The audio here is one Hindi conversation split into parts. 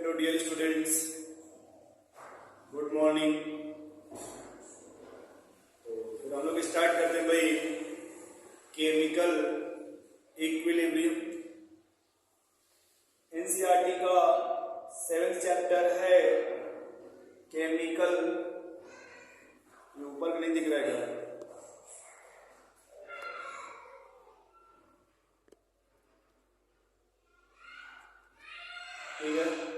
Hello dear students, good morning. तो फिर हम लोग स्टार्ट करते हैं भाई केमिकल इक्विलिब्रियम। एनसीईआरटी का 7th चैप्टर है केमिकल। ऊपर नहीं दिख रहा है क्या? ठीक है।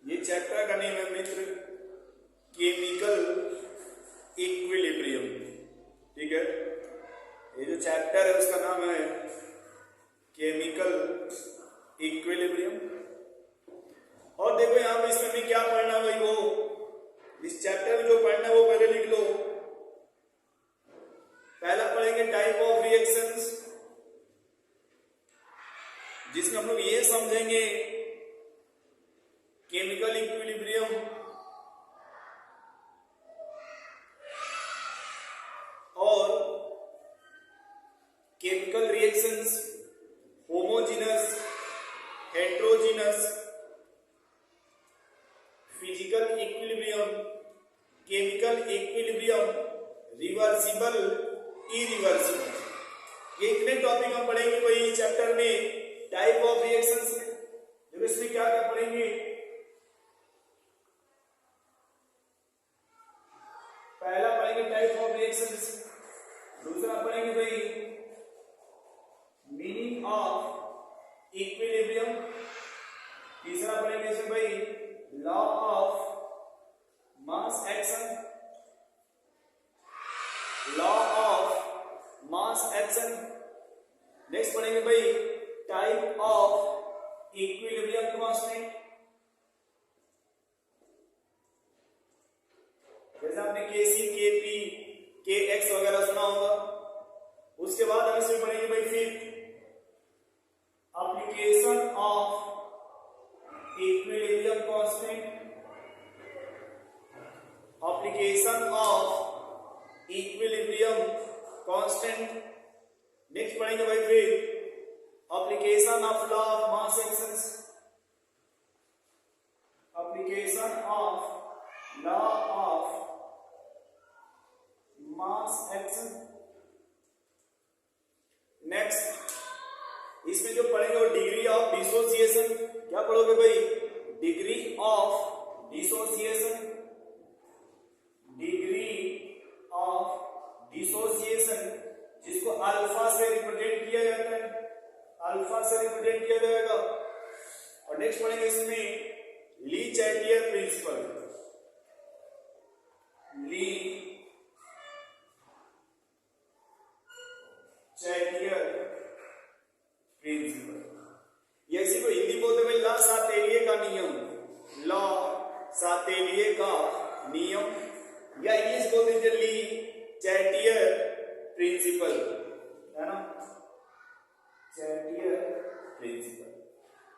ये चैप्टर का नेम है मित्र केमिकल इक्विलिब्रियम। ठीक है, ये जो चैप्टर है उसका नाम है केमिकल इक्विलिब्रियम। और देखो यहाँ पे इसमें भी क्या पढ़ना है भाई, वो इस चैप्टर में जो पढ़ना है वो पहले लिख लो। पहला पढ़ेंगे टाइप ऑफ रिएक्शंस, जिसमें हम लोग ये समझेंगे केमिकल इक्विलिब्रियम और chemical reactions, homogeneous, heterogeneous, physical equilibrium, chemical equilibrium, reversible, irreversible. ये इतने टॉपिक हम पढ़ेंगे भाई चैप्टर में टाइप ऑफ रिएक्शंस में। देखो इसमें क्या क्या पढ़ेंगे। पहला पढ़ेंगे टाइप ऑफ रिएक्शंस, दूसरा पढ़ेंगे भाई मीनिंग ऑफ इक्विलिब्रियम, तीसरा पढ़ेंगे इसमें भाई law of mass action, law of mass action. Next पढ़ेंगे भाई टाइप ऑफ इक्विलिब्रियम कांस्टेंट। जैसे आपने केसी, केपी, केएक्स वगैरह सुना होगा। उसके बाद हम इसमें पढ़ेंगे भाई फिर application of equilibrium constant, application of equilibrium constant. Next पढ़ेंगे भाई फिर application of law of mass actions, application of law of mass action. Next इसमें जो पढ़ेंगे वो डिग्री ऑफ डिसोसिएशन। क्या पढ़ोगे भाई? Degree of dissociation, degree of dissociation, जिसको अल्फा से रिप्रेजेंट किया जाता है, अल्फा से रिप्रेजेंट किया जाएगा। और नेक्स्ट पढ़ेंगे इसमें ली चैटियर प्रिंसिपल, ली चैटियर प्रिंसिपल। ये इसी को हिंदी बोलते हुए ला सातेलिए का नियम, ला सातेलिए का नियम, या इंग्लिश बोलते हैं ली चैटियर प्रिंसिपल, है ना, चैटियर प्रिंसिपल।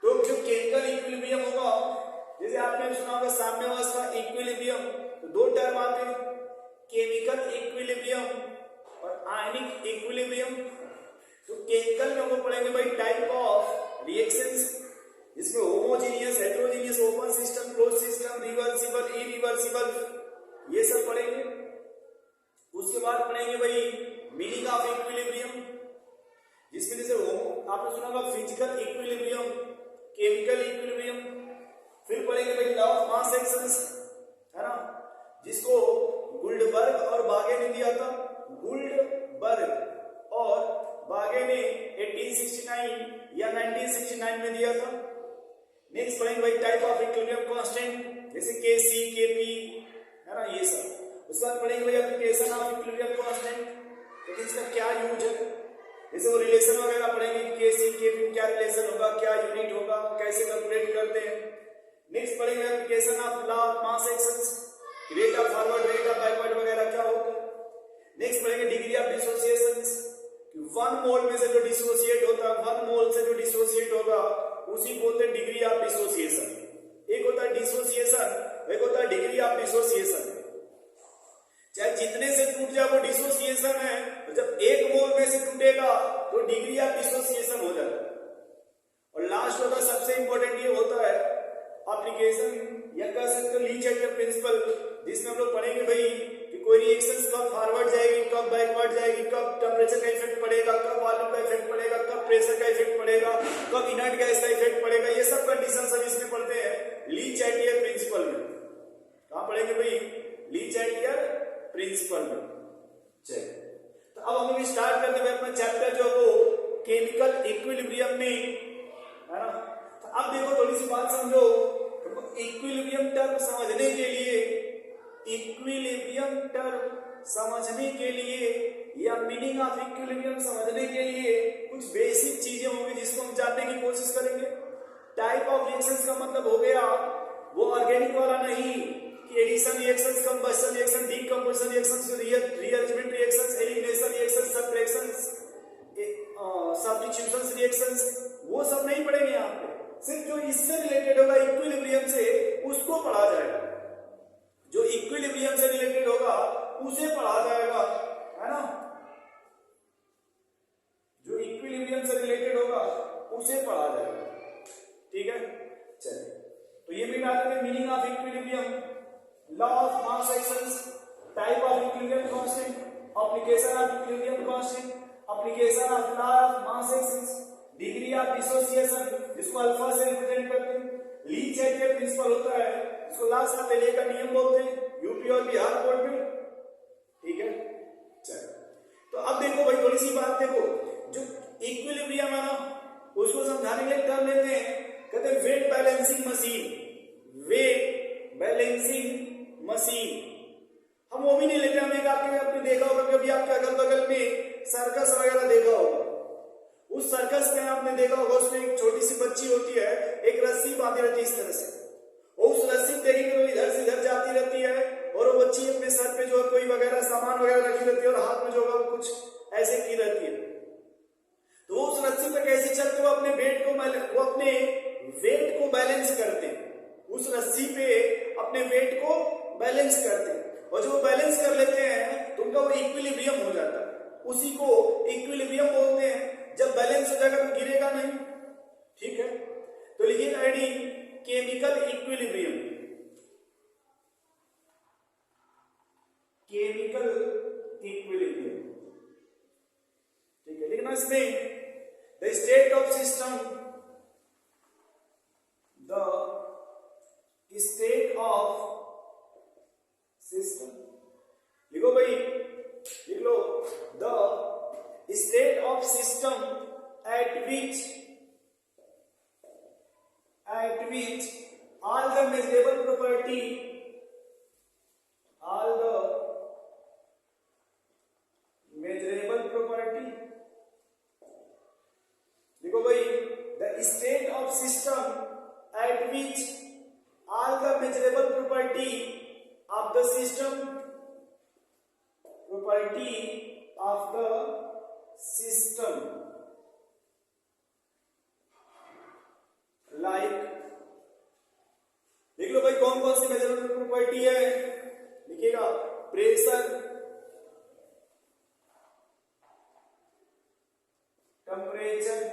तो जो केमिकल इक्विलिब्रियम होगा, जैसे आपने सुना होगा साम्यावस्था इक्विलिब्रियम, तो दो टर्म आते हैं, केमिकल इक्विलिब्रियम और आयनिक इक्विलिब्रियम। तो केमिकल में हम लोग पढ़ेंगे भाई टाइप ऑफ रिएक्शंस, जिसमें homogeneous, heterogeneous, open system, close system, reversible, irreversible, ये सब पढ़ेंगे। उसके बाद पढ़ेंगे भाई मीनिंग ऑफ इक्विलिब्रियम, जिसमें जैसे आपने सुना होगा फिजिकल इक्विलिब्रियम, केमिकल इक्विलिब्रियम। फिर पढ़ेंगे भाई लॉ ऑफ मास एक्शंस, है ना, जिसको गुल्डबर्ग और बागे ने दिया था। गुल्डबर्ग और बागे ने 1869 या 1969 में दिया था। नेक्स्ट पढ़ेंगे भाई टाइप ऑफ इक्विलिब्रियम कांस्टेंट, जैसे केसी, केपी, है ना, ये सब। उसके बाद पढ़ेंगे भाई एप्लीकेशन ऑफ इक्विलिब्रियम कांस्टेंट, लेकिन इसका क्या यूज है, जैसे वो रिलेशन वगैरह पढ़ेंगे, केसी, केपी क्या रिलेशन होगा, क्या यूनिट होगा, कैसे कैलकुलेट करते हैं। नेक्स्ट पढ़ेंगे application of law of mass actions, rate of forward, rate of backward वगैरह क्या होता है। नेक्स्ट पढ़ेंगे डिग्री ऑफ डिसोसिएशंस, कि 1 मोल में से जो डिसोसिएट होता है, 1 मोल से जो डिसोसिएट होगा उसी बोलते हैं डिग्री ऑफ डिसोसिएशन। एक होता है डिसोसिएशन, एक होता है डिग्री ऑफ डिसोसिएशन। चाहे जितने से टूट जाए वो डिसोसिएशन है, तो जब एक मोल में से टूटेगा तो डिग्री ऑफ डिसोसिएशन हो जाता है। और लास्ट होता सबसे इंपॉर्टेंट ये होता है एप्लीकेशन या कह सकते हो ली-चाइटियर प्रिंसिपल, जिसमें हम लोग पढ़ेंगे भाई कि कोई रिएक्शन कब फॉरवर्ड जाएगी, कब बैकवर्ड जाएगी, कब टेम्परेचर का इफेक्ट पड़ेगा, कब वॉल्यूम का इफेक्ट पड़ेगा, कब प्रेशर का इफेक्ट पड़ेगा, कब इनर्ट गैस का इफेक्ट पड़ेगा। ये सब कंडीशन सब इसमें पढ़ते हैं ली-चाइटियर प्रिंसिपल में। कहां पढ़ेंगे भाई? ली-चाइटियर प्रिंसिपल में। चलिए, तो अब हम लोग स्टार्ट करते हैं अपना चैप्टर जो वो केमिकल इक्विलिब्रियम में, है ना। तो अब देखो थोड़ी सी बात समझो, इक्विलिब्रियम टर्म समझने के लिए, इक्विलिब्रियम टर्म समझने के लिए या मीनिंग ऑफ इक्विलिब्रियम समझने के लिए कुछ बेसिक चीजें होंगी जिसको हम जानने की कोशिश करेंगे। टाइप ऑफ रिएक्शंस का मतलब हो गया वो ऑर्गेनिक वाला नहीं कि addition reactions, combustion reaction, decomposition reactions, rearrangement reactions, elimination reactions, subtractions, substitutions reactions, वो सब नहीं पढ़ेंगे यहाँ पे। सिर्फ जो इससे रिलेटेड होगा इक्विलिब्रियम से उसको पढ़ा जाएगा, जो इक्विलिब्रियम से रिलेटेड होगा उसे पढ़ा जाएगा, है ना। जो इक्विलिब्रियम से रिलेटेड होगा उसे पढ़ा जाएगा, ठीक है। चलिए, तो ये भी बात है meaning of equilibrium, law of mass actions, type of equilibrium constant, application of equilibrium constant, application of law of mass actions, degree of dissociation जिसको अल्फा से रिप्रेजेंट करते हैं, ली-चाइटियर प्रिंसिपल होता है इसको लास्ट में लेने का नियम बोलते हैं यूपी और बिहार बोर्ड में, ठीक है। चलो, तो अब देखो भाई थोड़ी सी बात देखो, जो इक्विलिब्रियम है ना उसको समझाने के लिए टर्म लेते हैं, कहते हैं weight balancing machine, weight balancing machine. हम वो भी नहीं लेते, हमने आपने देखा होगा कभी आपके अगल बगल में सर्कस वगैरह देखा होगा, उस सर्कस में आपने देखा होगा उसमें एक छोटी सी बच्ची होती है, एक रस्सी बांधी रहती है इस तरह से, और उस रस्सी देखेंगे तो इधर से इधर जाती रहती है, और वो बच्ची अपने सर पे जो कोई वगैरह सामान वगैरह रखी रहती है और हाथ में जो है वो कुछ ऐसे की रहती है। तो वो उस रस्सी पे कैसे चलते, वो अपने वेट को बैलेंस करते हैं, उस रस्सी पे अपने वेट को बैलेंस करते हैं, और जो बैलेंस कर लेते हैं तो उनका वो इक्विलिब्रियम हो जाता है, उसी को इक्विलिब्रियम बोलते हैं। जब बैलेंस हो जाएगा तो गिरेगा नहीं, ठीक है। तो लिखिए heading chemical equilibrium, chemical equilibrium, ठीक है। लिखना इसमें the state of system, the state of system, लिखो भाई, लिख लो, the state of system at which all the measurable property, देखो भाई, the state of system at which all the measurable property of the system, like, देख लो भाई कौन कौन सी मेजरमेंट प्रॉपर्टी है, लिखिएगा प्रेशर, टेम्परेचर,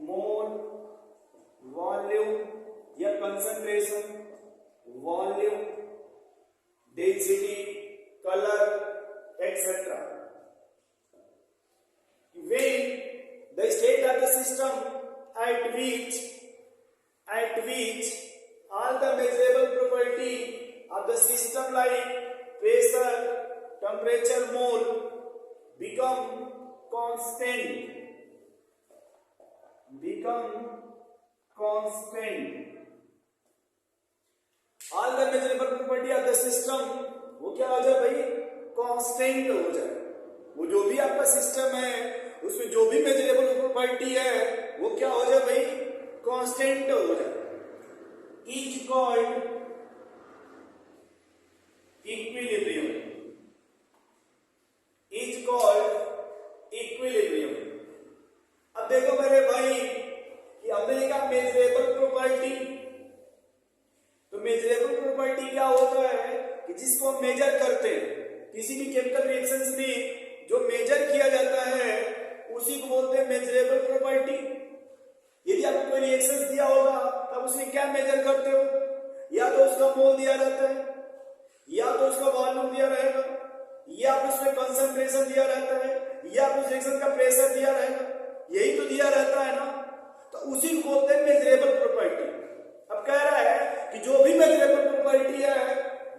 मोल, वॉल्यूम या concentration, volume, density, colour etcetera. When the state of the system at which all the measurable property of the system like pressure, temperature, mole become constant, all the measurable property of the system वो क्या हो जाए भाई, कांस्टेंट हो जाए। वो जो भी आपका सिस्टम है उसमें जो भी मेजरेबल प्रॉपर्टी है वो क्या हो जाए भाई, कांस्टेंट हो जाए। Is called equilibrium, is called equilibrium. अब देखो मेरे भाई कि हमने लिखा मेजरेबल प्रॉपर्टी, तो मेजरेबल प्रॉपर्टी क्या होता है कि जिसको हम मेजर करते हैं, किसी भी केमिकल रिएक्शंस में जो मेजर किया जाता है उसी को बोलते हैं मेजरेबल प्रॉपर्टी। यदि आपको कोई रिएक्शंस दिया होगा तब उसमें क्या मेजर करते हो, या तो उसका मोल दिया रहता है, या तो उसका वॉल्यूम दिया रहेगा, या फिर उसमें कंसंट्रेशन दिया रहता है, या फिर उस रिएक्शन का प्रेशर दिया रहेगा, यही तो दिया रहता है ना, तो उसी को बोलते हैं मेजरेबल प्रॉपर्टी। अब कह रहा है कि जो भी मेजरेबल प्रॉपर्टी है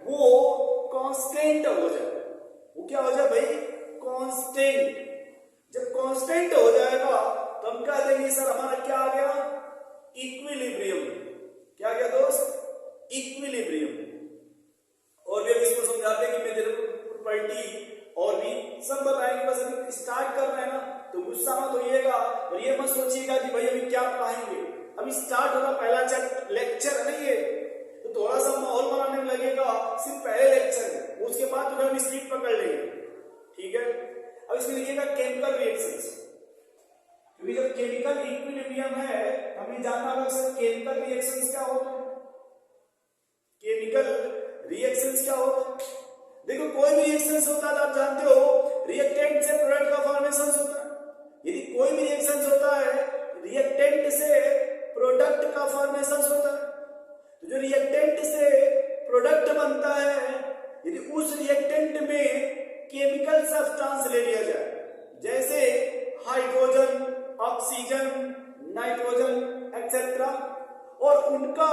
वो कांस्टेंट हो जाए। वो क्या हो जाए भाई? कांस्टेंट। जब कांस्टेंट हो जाएगा तो हम कह देंगे सर हमारा क्या आ गया? इक्विलिब्रियम। क्या आ गया दोस्त? इक्विलिब्रियम। और भी हम इसको समझाते हैं कि मेजरेबल प्रॉपर्टी और भी सब बताएंगे, बस अभी स्टार्ट कर रहे हैं ना, तो गुस्सा मत होइएगा और ये मत सोचिएगा कि भाई अभी क्या पढ़ाएंगे। अभी स्टार्ट होगा, पहला लेक्चर है ना ये, तो थोड़ा सा माहौल बनाने में लगेगा, सिर्फ पहले लेक्चर है, उसके बाद तो हम स्पीड पकड़ लेंगे। ठीक है, अब इसमें लिखिएगा केमिकल रिएक्शंस, क्योंकि जब केमिकल इक्विलिब्रियम है हमें जानना होगा सर केमिकल रिएक्शंस क्या होता है। केमिकल रिएक्शंस क्या होता है? देखो कोई भी रिएक्शंस होता है आप जानते हो रिएक्टेंट से प्रोडक्ट का फॉर्मेशन होता है। यदि कोई भी रिएक्शंस होता है रिएक्टेंट से प्रोडक्ट का फॉर्मेशन होता है, तो जो रिएक्टेंट से प्रोडक्ट बनता है यदि उस रिएक्टेंट में केमिकल सब्सटेंस ले लिया जाए, जैसे हाइड्रोजन, ऑक्सीजन, नाइट्रोजन एक्सेट्रा, और उनका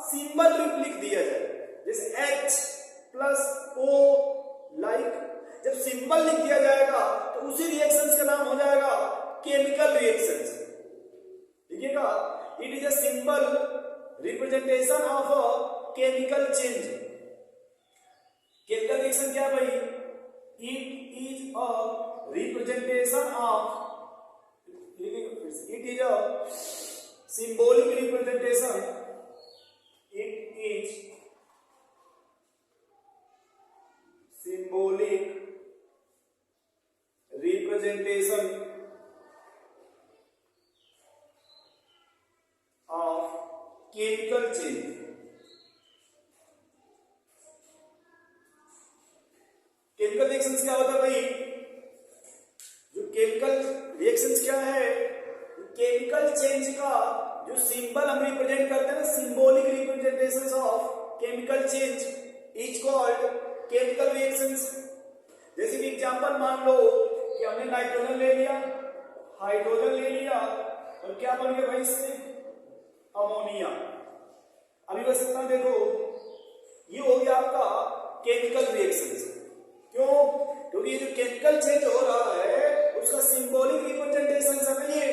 सिंबल लिख दिया जाए, जैसे H+O लाइक, जब सिंबल लिख दिया जाएगा तो उसी रिएक्शंस का नाम हो जाएगा केमिकल रिएक्शंस। लिखिएगा, it is a symbol representation of a chemical change. Chemical reaction क्या भाई? It is a representation of, it is a symbolic representation, it is symbolic representation of chemical change। Chemical reactions क्या होता है भाई? जो केमिकल रिएक्शंस क्या है? केमिकल चेंज का जो सिंबल हम रिप्रेजेंट करते हैं, symbolic representations of chemical change is called chemical reactions. जैसे कि एग्जांपल मान लो कि हमने नाइट्रोजन ले लिया, हाइड्रोजन ले लिया, और क्या बन गया भाई इससे? अमोनिया। अभी बस इतना देखो, ये हो गया आपका केमिकल रिएक्शंस। क्यों? क्योंकि ये जो केमिकल चेंज हो रहा है उसका सिंबॉलिक रिप्रेजेंटेशन है ये।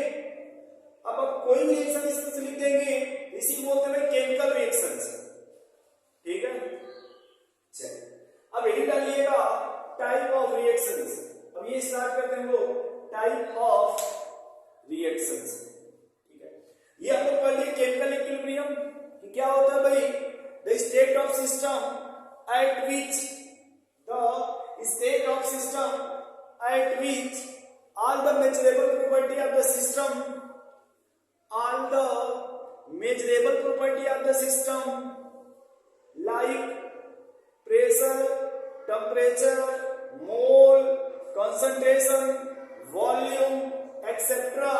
अब आप कोई भी रिएक्शन इससे लिख देंगे, इसी को बोलते हैं केमिकल रिएक्शंस। ठीक है, चलिए अब यही डालिएगा टाइप ऑफ रिएक्शंस। अब ये स्टार्ट करते हैं हम लोग टाइप ऑफ रिएक्शंस। ठीक है, ये हम लोग पढ़ लिए केमिकल इक्विलिब्रियम कि क्या होता है भाई? The state of system eight which all the measurable property of the system, all the measurable property of the system like pressure, temperature, mole, concentration, volume, etc.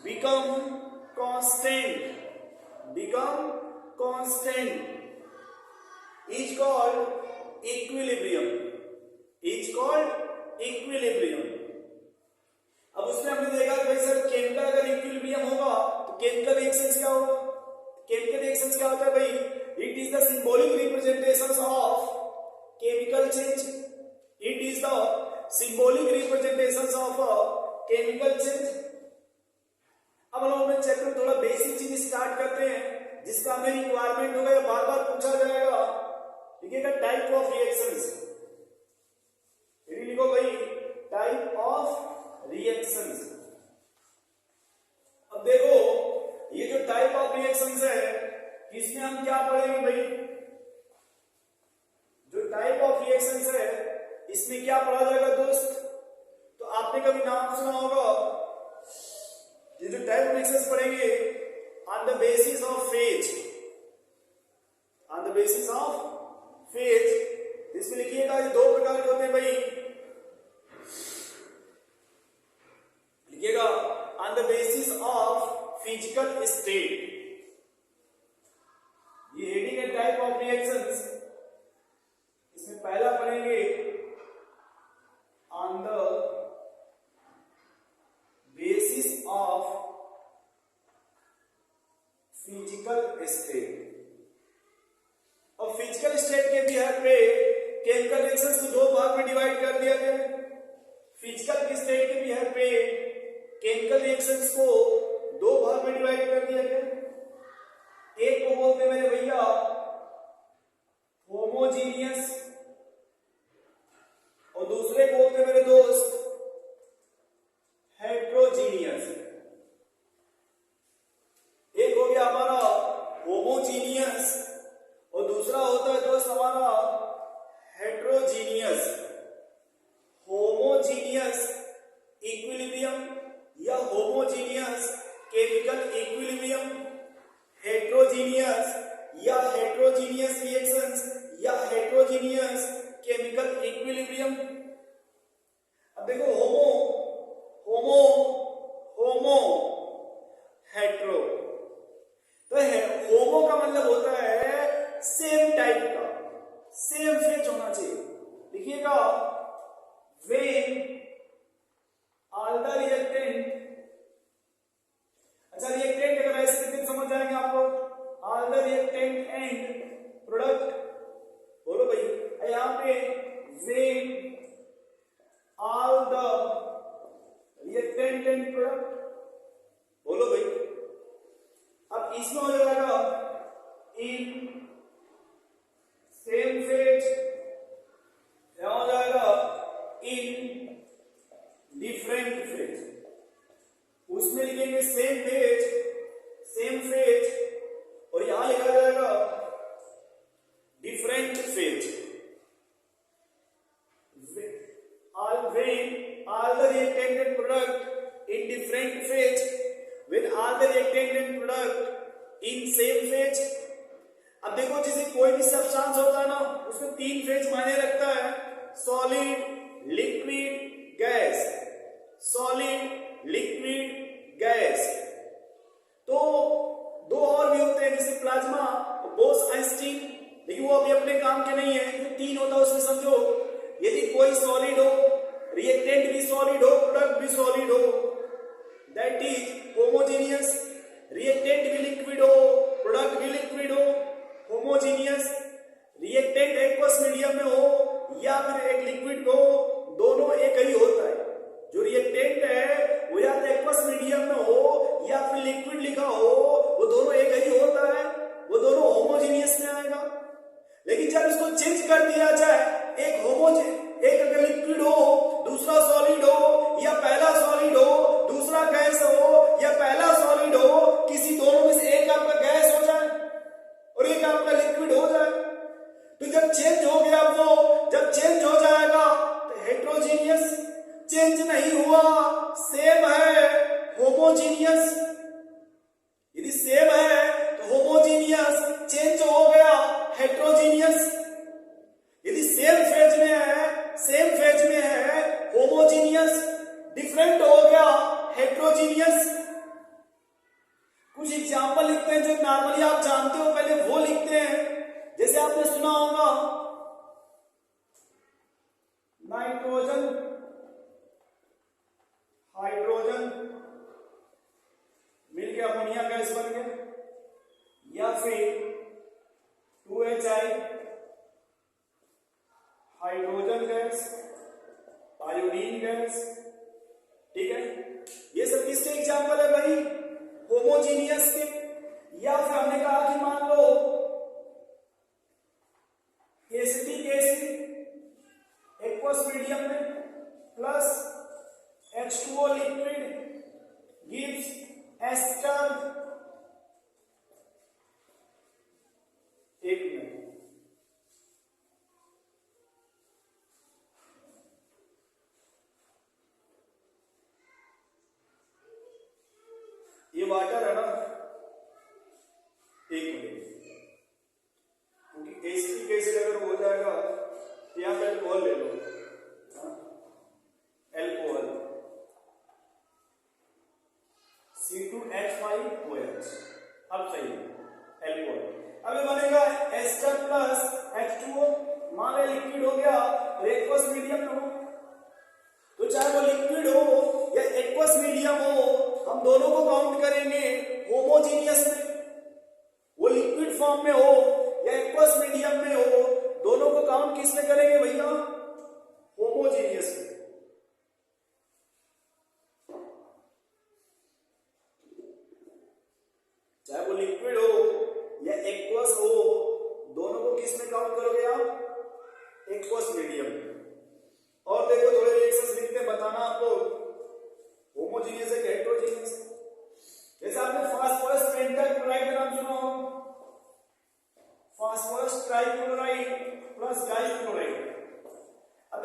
become constant is called equilibrium, अब उसमें हमने देखा कि भाई सर केमिकल अगर इक्विलिब्रियम होगा तो केमिकल रिएक्शंस क्या होगा? केमिकल रिएक्शंस क्या होता है भाई? It is the symbolic representations of chemical change, it is the symbolic representations of chemical change. अब हम लोग चैप्टर थोड़ा बेसिक चीज स्टार्ट करते हैं जिसका हमें रिक्वायरमेंट होगा या बार बार पूछा जाएगा। लिखिएगा टाइप ऑफ रिएक्शंस, लिखो भाई टाइप ऑफ रिएक्शंस। अब देखो ये जो टाइप ऑफ रिएक्शंस है इसमें हम क्या पढ़ेंगे भाई? जो टाइप ऑफ रिएक्शंस है इसमें क्या पढ़ा जाएगा दोस्त? तो आपने कभी नाम सुना होगा, ये जो टाइप ऑफ रिएक्शंस पढ़ेंगे on the basis of phase, इसमें लिखिएगा ये दो प्रकार के होते करेंगे on the basis of physical state. और फिजिकल स्टेट के बिहार पे केमिकल रिएक्शंस को दो भाग में डिवाइड कर दिया गया है। फिजिकल की स्टेट के बिहार पे केमिकल रिएक्शंस को दो भाग में डिवाइड कर दिया गया। एक को बोलते मेरे भैया होमोजीनियस और दूसरे को बोलते मेरे दोस्त हेट्रोजीनियस। एक हो गया हमारा होमोजीनियस और दूसरा होता है दोस्त हमारा हेट्रोजीनियस। होमोजीनियस इक्विलिब्रियम या होमोजीनियस केमिकल इक्विलिब्रियम, हेट्रोजीनियस या हेट्रोजीनियस रिएक्शंस या हेट्रोजीनियस केमिकल इक्विलिब्रियम। अब देखो होमो होमो होमो हेट्रो, तो होमो का मतलब होता है सेम टाइप का, सेम फेज होना चाहिए। लिखिएगा व्हेन ऑल द रिएक्टेंट, अच्छा रिएक्टेंट अगर ऐसे लिखते समझ जाएंगे आपको, all the reactant and product, बोलो भाई यहां पे when all the reactant and product, बोलो भाई। अब इसमें हो जाएगा इन सेम फेज, यहां हो जाएगा इन डिफरेंट फेज, उसमें लिखेंगे सेम फेज और यहां लिखा जाएगा different phase. When all the reactant and product in different phase, when all the reactant and product in same phase। अब देखो जैसे कोई भी सब्सटेंस होता है ना उसमें तीन फेज मायने रखता है, solid, liquid, gas. Solid, liquid, gas. तो दो और भी होते हैं जैसे प्लाज्मा, बोस, आइंस्टीन, लेकिन वो अभी अपने काम के नहीं है। जो तीन होता है उसमें समझो यदि कोई सॉलिड हो, रिएक्टेंट भी सॉलिड हो, प्रोडक्ट भी सॉलिड हो, दैट इज होमोजेनियस। रिएक्टेंट भी लिक्विड हो, प्रोडक्ट भी लिक्विड हो, होमोजेनियस। रिएक्टेंट एक्वस मीडियम में हो या फिर एक लिक्विड हो, दोनों एक ही होता है। जो रिएक्टेंट है वो या तो एक्वस मीडियम में हो या फिर लिक्विड लिखा हो, वो दोनों एक ही होता है, वो दोनों होमोजेनियस में आएगा। लेकिन जब इसको चेंज कर दिया जाए, एक अगर लिक्विड हो दूसरा सॉलिड हो, या पहला सॉलिड हो दूसरा गैस हो, या पहला सॉलिड हो, किसी दोनों में से एक आपका गैस हो जाए और एक आपका लिक्विड हो जाए, तो जब चेंज हो गया वो, जब चेंज हो जाएगा तो हेट्रोजीनियस। चेंज नहीं हुआ, सेम है, होमोजीनियस। यदि सेम है तो होमोजीनियस, चेंज हो गया हेट्रोजीनियस। यदि सेम फेज में है होमोजीनियस, डिफरेंट हो गया हेट्रोजीनियस। कुछ एग्जांपल लिखते हैं जो नॉर्मली आप जानते हो, पहले वो लिखते हैं। जैसे आपने सुना होगा नाइट्रोजन, हाइड्रोजन मिलके अमोनिया गैस बन गया, या फिर 2HI hydrogen gas, iodine gas. ठीक है, ये सब किसके एग्जांपल है भाई? होमोजीनियस के। या फिर हमने कहा कि मान लो एसिटिक एसिड एक्वस मीडियम में plus H2O liquid gives ester. एक मिनट, ये वाटर है ना, एक मिनट, क्योंकि एसिटिक एसिड अगर हो जाएगा तो यहां पे अल्कोहल ले लो, अल्कोहल C2H5OH, अब सही है अल्कोहल। अब ये बनेगा एस्टर प्लस H2O, मान लिक्विड हो गया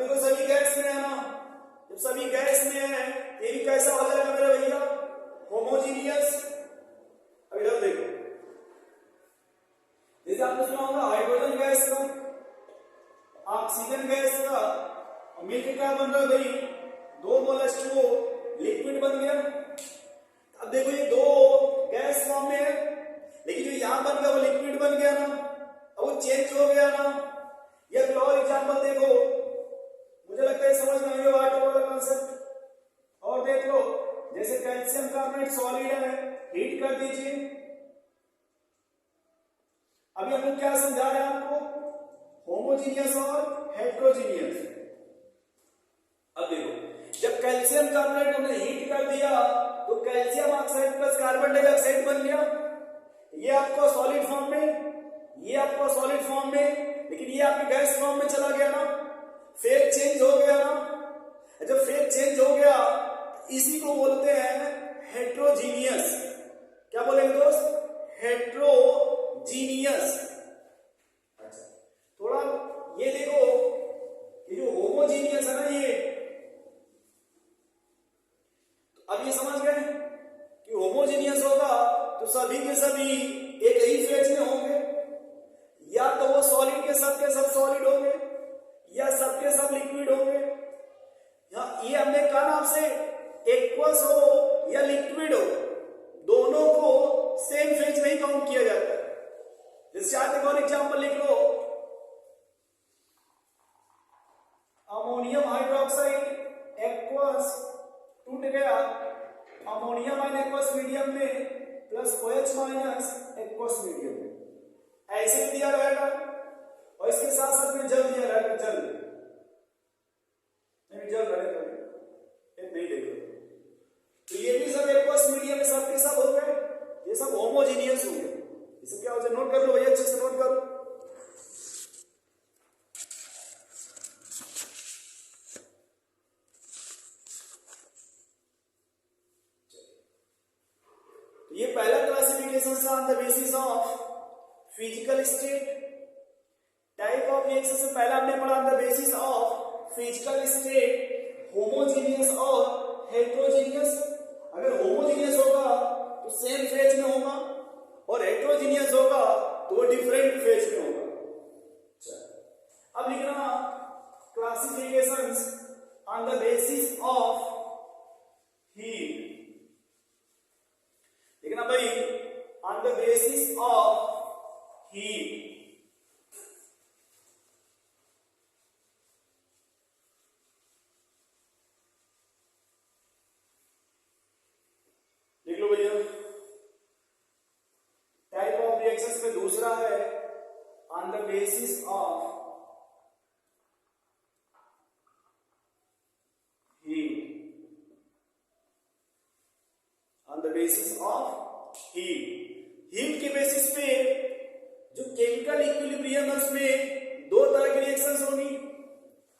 देखो सभी गैस में है ना, जब सभी गैस में है ये भी कैसा हो जाएगा मेरे भैया, होमोजीनियस। अब इधर देखो, जैसे आपने सुना होगा हाइड्रोजन गैस का, ऑक्सीजन गैस का और मिलकर क्या बन रहा है भाई, 2 मोल H2O लिक्विड बन गया। अब देखो ये 2 गैस फॉर्म में है, लेकिन जो यहां बन गया वो लिक्विड बन गया ना, अब वो चेंज हो गया ना। या फिर और एग्जांपल देखो, मुझे लगता है समझ में आएगा वाटर वाला कांसेप्ट। और देख लो, जैसे कैल्शियम कार्बोनेट सॉलिड है, हीट कर दीजिए। अभी हम लोग क्या समझा रहे हैं आपको, होमोजीनियस और हेट्रोजीनियस। अब देखो, जब कैल्शियम कार्बोनेट हमने हीट कर दिया तो calcium oxide plus carbon dioxide बन गया। ये आपको सॉलिड फॉर्म में, ये आपको सॉलिड फॉर्म में, लेकिन ये आपके गैस फॉर्म में चला गया ना, फेज चेंज हो गया ना। जब फेज चेंज हो गया इसी को बोलते हैं हेट्रोजीनियस। क्या बोलेंगे दोस्त, हेट्रोजीनियस। अच्छा, थोड़ा ये देखो, ये जो होमोजीनियस है ना, ये अब ये समझ गए कि होमोजीनियस होगा तो सभी के सभी एक ही फेज में होंगे, या तो वो सॉलिड के सब सॉलिड होंगे या सबके सब लिक्विड होंगे। ये हमने कहा ना आपसे, एक्वस हो या लिक्विड हो, दोनों को सेम फेज में ही काउंट किया जाता है। जैसे आप एक और एग्जांपल लिख लो, अमोनियम हाइड्रोक्साइड एक्वस टूट गया अमोनियम आयन एक्वस मीडियम में plus OH minus aqueous medium में, ऐसे भी दिया रहेगा। और इसके साथ साथ में जल दिया रहेगा, जल नहीं, जल रहेगा नहीं, देखो तो ये भी सब एक्वस मीडियम में सबके सब हो गए, ये सब होमोजीनियस हो गए। इसे क्या हो जाए, नोट कर लो भैया, अच्छे से नोट करो। ये पहला क्लासिफिकेशन था on the basis of physical state. Type of reaction से पहला हमने पढ़ा on the basis of physical state, homogeneous और हेट्रोजीनियस। अगर होमोजीनियस होगा तो सेम फेज में होगा, और हेट्रोजीनियस होगा तो वो डिफरेंट फेज में होगा। अब लिखना classifications on the basis of heat. लिखना भाई, on the basis of heat. लिख लो भैया, टाइप ऑफ रिएक्शंस में दूसरा है on the basis of heat, on the basis of heat. Heat के बेसिस पे जो केमिकल इक्विलिब्रियम है उसमें 2 तरह की रिएक्शंस होंगी।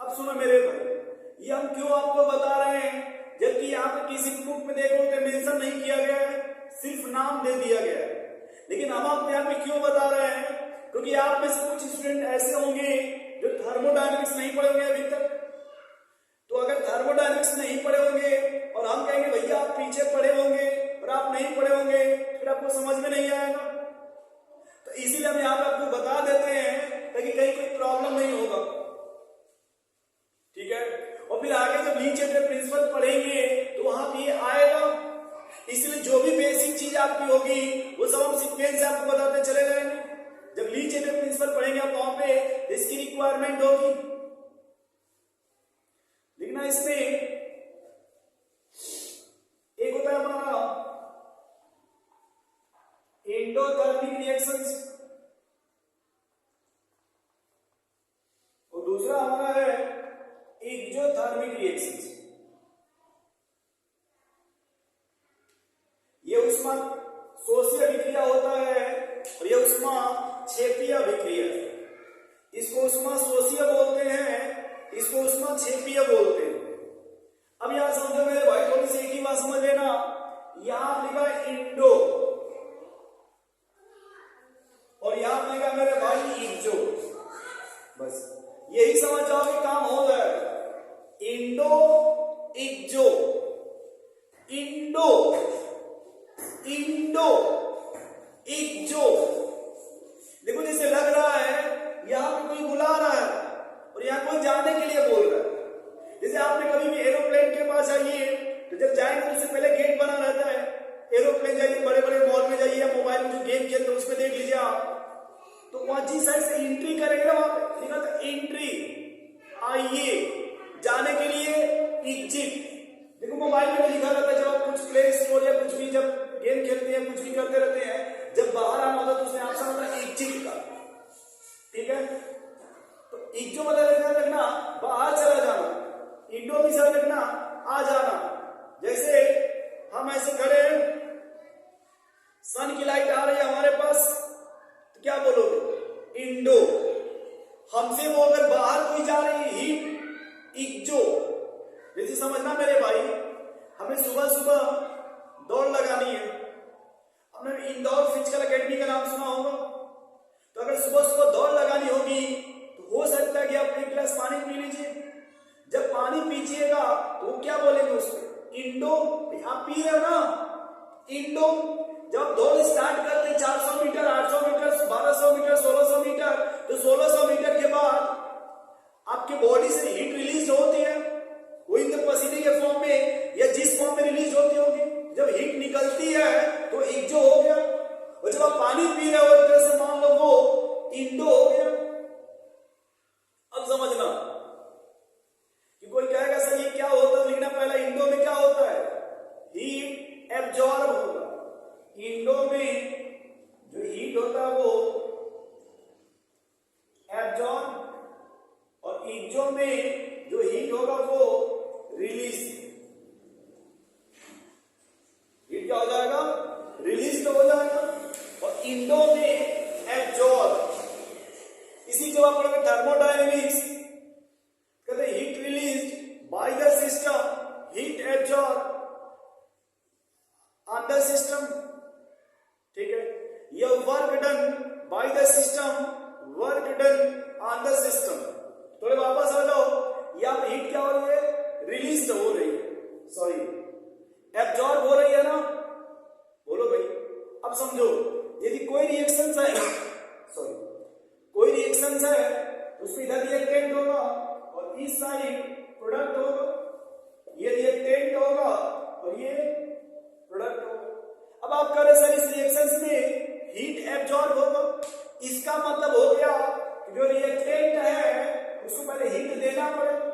अब सुनो मेरे भाई, ये हम क्यों आपको बता रहे हैं, जबकि यहाँ पे किसी बुक में देखो तो मेंशन नहीं किया गया है, सिर्फ नाम दे दिया गया है। लेकिन हम आपको यहाँ पे क्यों बता रहे हैं, क्योंकि आप में से कुछ स्टूडेंट ऐसे होंगे जो थर्मोडायनेमिक्स नहीं पढ़े होंगे अभी तक। तो अगर थर्मोडायनेमिक्स नहीं पढ़े होंगे और हम कहेंगे भैया आप पीछे पढ़े होंगे और आप नहीं पढ़े होंगे, फिर आपको समझ में नहीं आएगा। तो इसीलिए हम यहाँ पे आपको बता देते हैं ताकि कहीं कोई प्रॉब्लम नहीं होगा, ठीक है। और फिर आगे जब लीच एंड प्रिंसिपल पढ़ेंगे तो वहां भी आएगा, इसलिए जो भी बेसिक चीज आपकी होगी वो सब हम सीक्वेंस से आपको बताते चले जाएंगे। जब लीच एंड प्रिंसिपल पढ़ेंगे आप वहां पे इसकी रिक्वायरमेंट होगी। लिखना इसमें एक होता है हमारा एंडोथर्मिक रिएक्शंस और दूसरा हमारा है एक्सोथर्मिक रिएक्शंस। ये उष्मा शोषीय अभिक्रिया होता है और ये उष्मा क्षेपीय अभिक्रिया है। इसको उष्मा शोषीय बोलते हैं, इसको उष्मा क्षेपीय बोलते हैं। अब यहां समझो मेरे भाई, थोड़ी सी एक ही बात समझ लेना, यहां लिखा इंडो और यहां लिखा मेरे भाई एक्सो, बस यही समझ जाओ कि काम हो जाएगा। Endo exo, endo endo exo. देखो जैसे लग रहा है यहां पे कोई बुला रहा है और यहां कोई जाने के लिए बोल रहा है। जैसे आपने कभी भी एरोप्लेन के पास जाइए तो जब जाएंगे तो उससे पहले गेट बना रहता है। एरोप्लेन जाइए, बड़े बड़े मॉल में जाइए, या मोबाइल में जो गेम खेलते हैं उसमें देख लीजिए आप, तो वहां जिस साइड से एंट्री करेंगे ना वहां पे लिखा था एंट्री, आइए, जाने के लिए एग्जिट। देखो मोबाइल में भी लिखा रहता है, जब आप कुछ प्ले स्टोर या कुछ भी जब गेम खेलते हैं, कुछ भी करते रहते हैं, जब बाहर आना होता है तो उसमें ऑप्शन होता है एग्जिट का, ठीक है। तो एग्जो मतलब रखना बाहर चला जाना, इंडो भी सर रखना आ जाना। जैसे हम ऐसे खड़े हैं, सन की लाइट आ रही है हमारे पास, तो क्या बोलोगे? इंडो। हमसे वो अगर बाहर कोई जा रही है हीट, इक्जो। जैसे समझना मेरे भाई, हमें सुबह सुबह दौड़ लगानी है। हमने इंदौर फिजिकल एकेडमी का नाम सुना होगा। तो अगर सुबह सुबह दौड़ लगानी होगी तो हो सकता है कि आप एक गिलास पानी पी लीजिए। जब पानी पीजिएगा तो वो क्या बोलेंगे उसको? इंडो। आप पी रहे हो ना, इंडो। जब दौड़ स्टार्ट करते 400 मीटर, 800 मीटर, 1200 मीटर, 1600 मीटर, तो 1600 मीटर के बाद आपके बॉडी से हीट रिलीज होती है, वो इन पसीने के फॉर्म में या जिस फॉर्म में रिलीज होती होगी। जब हीट निकलती है तो इक्जो हो गया, और जब आप पानी पी रहे हो एक तरह से मान लो वो इंडो हो गया। अब समझना कि कोई कहेगा सर ये क्या होता है, लिखना पहला इंडो में क्या होता है? हीट एब्जॉर्ब होगा। इंडो में जो हीट होता है वो एब्जॉर्ब, और इक्जो में जो हीट होगा वो रिलीज। हीट क्या हो जाएगा? रिलीज तो हो जाएगा। और इंडो में एब्जॉर्ब। इसी को आप पढ़ोगे थर्मोडायनेमिक्स, कहते हैं heat release by the system, heat absorb on the system, ठीक है। यह work done by the system, work done on the system. थोड़े वापस आ जाओ, यहां हीट क्या हो रही है? रिलीज हो रही है, सॉरी एब्जॉर्ब हो रही है ना, बोलो भाई। अब समझो, यदि कोई रिएक्शन है, सॉरी कोई रिएक्शन है, उसमें इधर रिएक्टेंट होगा और इस साइड प्रोडक्ट होगा। ये रिएक्टेंट होगा और ये प्रोडक्ट होगा। अब आप कह रहे सर इस रिएक्शन में हीट एब्जॉर्ब होगा, इसका मतलब हो गया कि जो रिएक्टेंट है उसको पहले हीट देना पड़ेगा,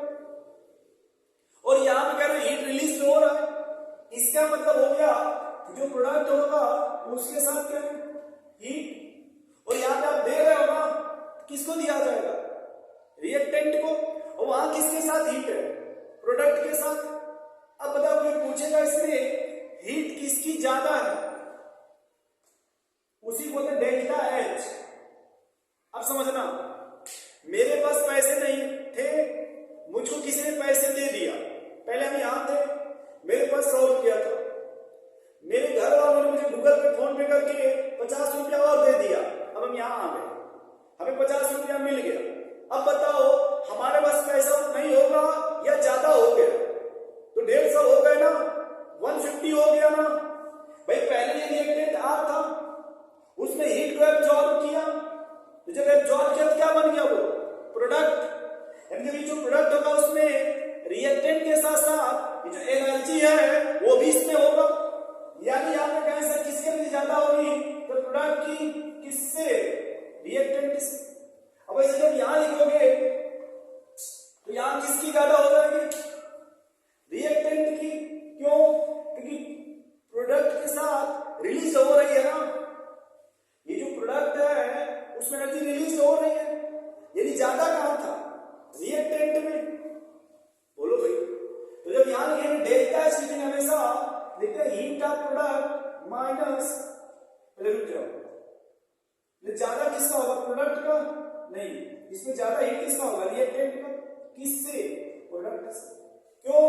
और यहां पे कह रहे हीट रिलीज हो रहा है, इसका मतलब हो गया कि जो प्रोडक्ट होगा उसके साथ क्या है? हीट। और यहां पे आप दे रहे हो ना, किसको दिया जाएगा? रिएक्टेंट को, और वहां किसके साथ हीट है? प्रोडक्ट के साथ। अब बताओ कोई पूछेगा इसमें हीट किसकी ज्यादा है, उसी बोलते डेल्टा एच। अब समझना, मेरे पास पैसे नहीं थे, मुझको किसी ने पैसे दे दिया, पहले हम यहां थे, मेरे पास 100 रुपया था, मेरे घर वालों ने मुझे गूगल पे फोन पे करके 50 रुपया और दे दिया, अब हम यहां आ गए, हमें 50 रुपया मिल गया। अब बताओ हमारे पास पैसा नहीं होगा या ज्यादा हो गया? तो 150 हो गए ना, 150 हो गया ना भाई। पहले ये रिएक्टेंट आर था, उसने हीट को एब्जॉर्ब किया, तो जब एब्जॉर्ब किया तो क्या बन गया? वो प्रोडक्ट। यानी जो प्रोडक्ट होगा उसमें रिएक्टेंट के साथ साथ जो एनर्जी है वो भी इसमें होगा। यानी आपने कहा सर किसके लिए ज्यादा होगी? तो प्रोडक्ट की, किससे? रिएक्टेंट से। अब ऐसे जब यहां लिखोगे तो यहां किसकी ज्यादा हो जाएगी? रिएक्टेंट की। क्यों? क्योंकि प्रोडक्ट के साथ रिलीज हो रही है ना, ये जो प्रोडक्ट है उसमें एनर्जी रिलीज हो रही है, यानी ज्यादा कहां था? रिएक्टेंट में। बोलो भाई। तो जब यहां लिखेंगे डेल्टा एच, लिखेंगे हमेशा लिखते हैं हीट ऑफ प्रोडक्ट माइनस, पहले रुक जाओ, ये ज्यादा किसका होगा? प्रोडक्ट का नहीं, इसमें ज्यादा हीट किसका होगा? रिएक्टेंट का। किससे? प्रोडक्ट से। क्यों?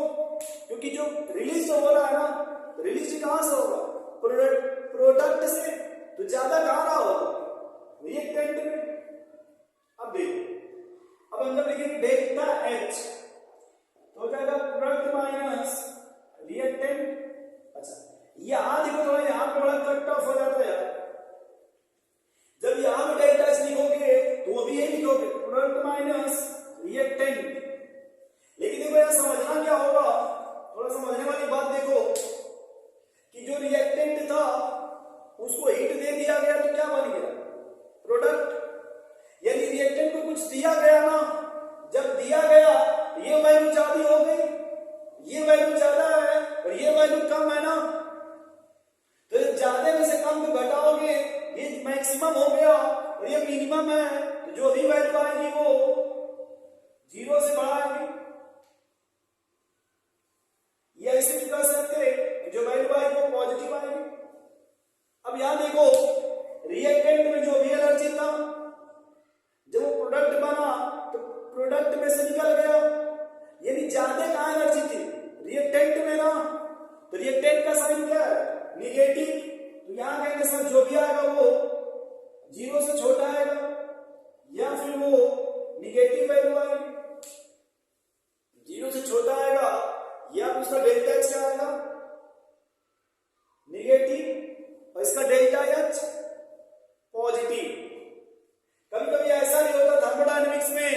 क्योंकि जो रिलीज हो रहा है ना, रिलीज कहां से होगा? प्रोडक्ट से। तो ज्यादा कहां रहा होगा? रिएक्टेंट में। अब देखो, अब अंदर लिखेंगे डेल्टा एच, तो हो जाएगा और ये मिनिमम है, तो जो भी वैल्यू आएगी वो 0 से बड़ा आएगी। ये ऐसे भी कर सकते हैं जो वैल्यू आएगी वो पॉजिटिव आएगी। अब यहां देखो रिएक्टेंट में जो भी एनर्जी था, जब वो प्रोडक्ट बना तो प्रोडक्ट में से निकल गया, यानी ज्यादा कहां एनर्जी थी, रिएक्टेंट में ना, तो रिएक्टेंट का साइन क्या है, निगेटिव। तो यहां कहेंगे सर जो भी आएगा वो 0 से छोटा आएगा या फिर वो निगेटिव वैल्यू आएगी, 0 से छोटा आएगा या फिर उसका डेल्टा एच क्या आएगा, निगेटिव, और इसका डेल्टा एच पॉजिटिव। कभी कभी ऐसा नहीं होता थर्मोडायनेमिक्स में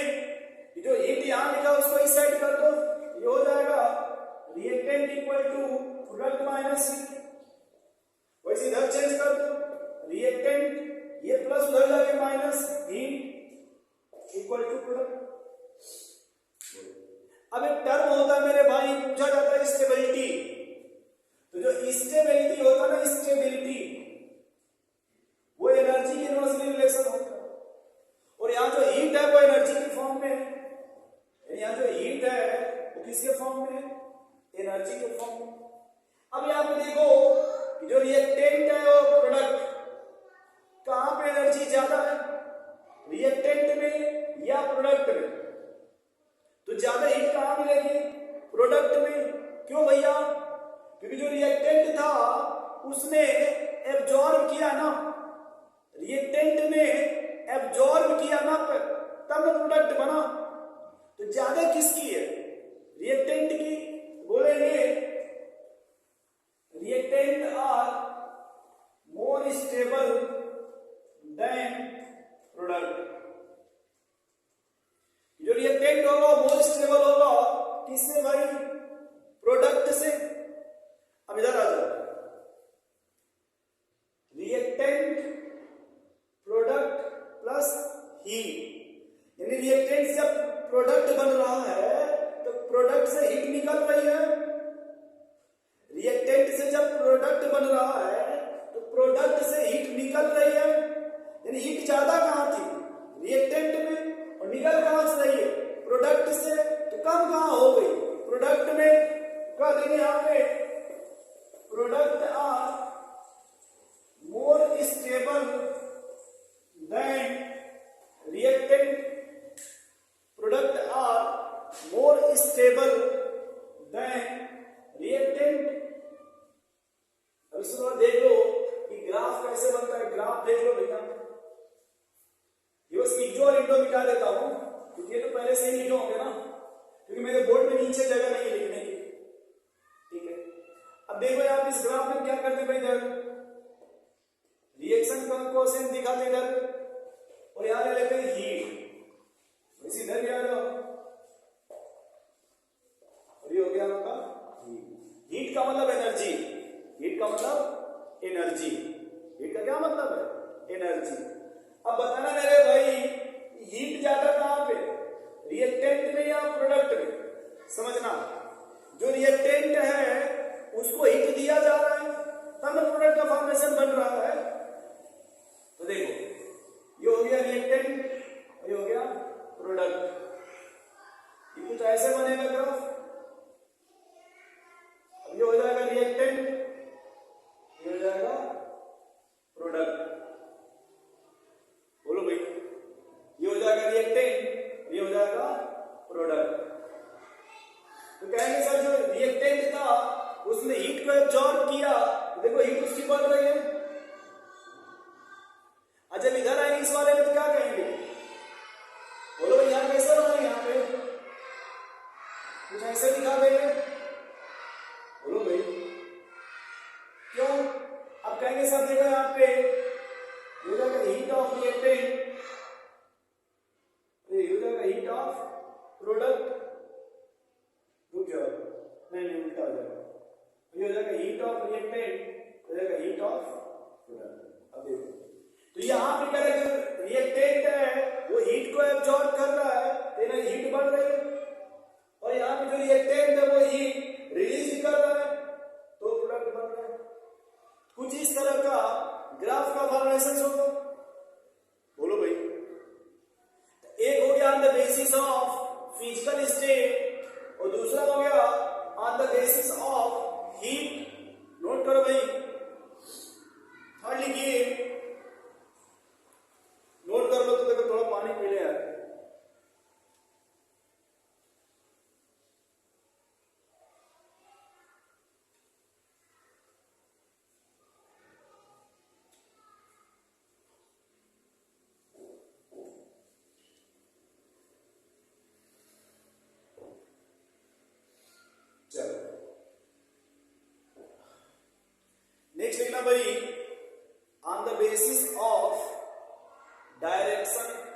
कि जो हीट यहां लिखा उसको इस साइड कर दो, ये हो जाएगा reactant equal to product minus heat, वैसे इधर चेंज कर दो, रिएक्टेंट ये प्लस उधर जाके minus heat equal to product. अब एक टर्म होता है मेरे भाई, पूछा जाता है स्टेबिलिटी, तो जो स्टेबिलिटी होता है ना, स्टेबिलिटी वो एनर्जी की इनवर्सली रिलेशन होता है, और यहाँ जो हीट है वो एनर्जी के फॉर्म में है, यहाँ जो हीट है वो किसके फॉर्म में है, एनर्जी के फॉर्म में। अब यहाँ पे देखो कि जो रिएक्टेंट है वो प्रोडक्ट, कहां पे एनर्जी ज्यादा है, रिएक्टेंट में या प्रोडक्ट में, तो ज्यादा हीट कहां मिलेगी, प्रोडक्ट में। क्यों भैया, क्योंकि जो रिएक्टेंट था उसने एब्जॉर्ब किया ना, रिएक्टेंट ने एब्जॉर्ब किया ना, तब ना प्रोडक्ट बना। तो ज्यादा किसकी है, रिएक्टेंट की। बोलेंगे reactant are more stable than product. जो रिएक्टेंट होगा मोर स्टेबल होगा किससे भाई, प्रोडक्ट से। अब इधर आ जाओ, रिएक्टेंट प्रोडक्ट प्लस हीट, यानी रिएक्टेंट से जब प्रोडक्ट बन रहा है तो प्रोडक्ट से हीट निकल रही है, रिएक्टेंट से जब प्रोडक्ट बन रहा है तो प्रोडक्ट से हीट निकल रही है, यानी हीट ज्यादा कहां थी, रिएक्टेंट में, और निकल कहां से रही है, प्रोडक्ट से, तो कम कहां हो गई, प्रोडक्ट में। कह देंगे यहां पे product are more stable than reactant, product are more stable than reactant. अब इसके बाद देख लो कि ग्राफ कैसे बनता है, ग्राफ देख लो भैया, ये बस इक्जो और इंडो मिटा देता हूं क्योंकि ये तो पहले से ही लिखे होंगे ना, क्योंकि मेरे बोर्ड में नीचे जगह नहीं है लिखने की, ठीक है। अब देखो आप इस ग्राफ में क्या करते भाई, इधर रिएक्शन का कोएफिशिएंट दिखाते इधर, और यहां ले लेते हैं हीट, इसी इधर भी आ जाओ, और ये हो गया आपका हीट। हीट का मतलब एनर्जी, हीट का मतलब एनर्जी, हीट का क्या मतलब है, एनर्जी। अब बताना मेरे भाई हीट ज्यादा कहां पे, रिएक्टेंट में या प्रोडक्ट में। समझना, जो रिएक्टेंट है उसको हीट दिया जा रहा है तब ना प्रोडक्ट का फॉर्मेशन बन रहा है। तो देखो ये हो गया रिएक्टेंट, ये हो गया प्रोडक्ट, ये कुछ ऐसे बनेगा ग्राफ। अब ये हो जाएगा रिएक्टेंट, ये हो जाएगा प्रोडक्ट, बोलो भाई, ये हो जाएगा रिएक्टेंट, ये हो जाएगा प्रोडक्ट। तो कहेंगे सर जो रिएक्टेंट था उसने हीट को एब्जॉर्ब किया, तो देखो हीट उसकी बढ़ रही है। जब इधर आएंगे इस वाले में तो क्या कहेंगे, बोलो भाई यहां कैसे बनाएंगे, यहां पे कुछ ऐसे दिखा देंगे, बोलो भाई क्यों। अब कहेंगे सर देखो यहां पे हो जाएगा हीट ऑफ रिएक्टेंट, ये हो जाएगा हीट ऑफ प्रोडक्ट, रुक जाओ, नहीं उल्टा हो जाएगा, ये हो जाएगा हीट ऑफ रिएक्टेंट, हो जाएगा हीट ऑफ प्रोडक्ट। अब देखो तो यहां पे क्या है, रिएक्टेंट है वो हीट को एब्जॉर्ब कर रहा है, तेरा हीट बढ़ रही है, और यहां पे जो रिएक्टेंट है वो हीट रिलीज कर रहा है, तो प्रोडक्ट बन रहा है। कुछ इस तरह का ग्राफ का फॉर्मेशन होगा, बोलो भाई बरी on the basis of direction